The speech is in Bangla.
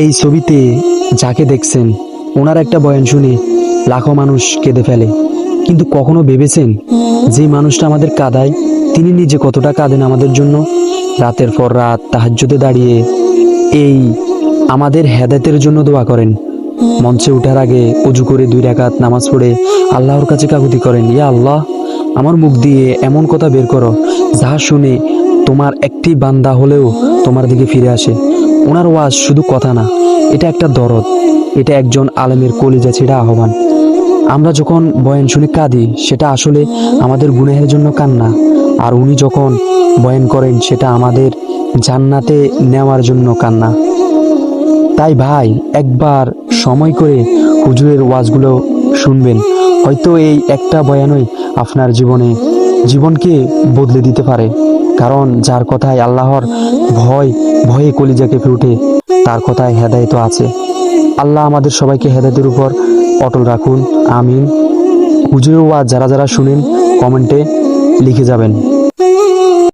এই ছবিতে যাকে দেখছেন ওনার একটা বয়ান শুনে লাখো মানুষ কেঁদে ফেলে, কিন্তু কখনো ভেবেছেন যে মানুষটা আমাদের কাঁদায় তিনি নিজে কতটা কাঁদেন আমাদের জন্য? রাতের পর রাত তাহাজ্জুদে দাঁড়িয়ে এই আমাদের হেদায়েতের জন্য দোয়া করেন। মঞ্চে ওঠার আগে অজু করে 2 রাকাত নামাজ পড়ে আল্লাহর কাছে কাকুতি করেন, ইয়া আল্লাহ, আমার মুখ দিয়ে এমন কথা বের করো যা শুনে তোমার একটি বান্দা হলেও তোমার দিকে ফিরে আসে। ওনার ওয়াজ শুধু কথা না, এটা একটা দরদ, এটা একজন আলেমের কলিজা ছেড়া আহ্বান। আমরা যখন বয়ান শুনে কাঁদি সেটা আসলে আমাদের গুনাহের জন্য কান্না, আর উনি যখন বয়ান করেন সেটা আমাদের জান্নাতে নেওয়ার জন্য কান্না। তাই ভাই, একবার সময় করে হুজুরের ওয়াজগুলো শুনবেন, হয়তো এই একটা বয়ানই আপনার জীবনকে বদলে দিতে পারে। কারণ যার কথায় আল্লাহর ভয় ভয়ে কলিজা কেঁপে ওঠে তার কথায় হেদায়েতও আছে। আল্লাহ আমাদের সবাইকে হেদায়েতের উপর অটল রাখুন, আমিন। হুজুরের ওয়াজ যারা যারা শুনেন কমেন্টে লিখে যাবেন।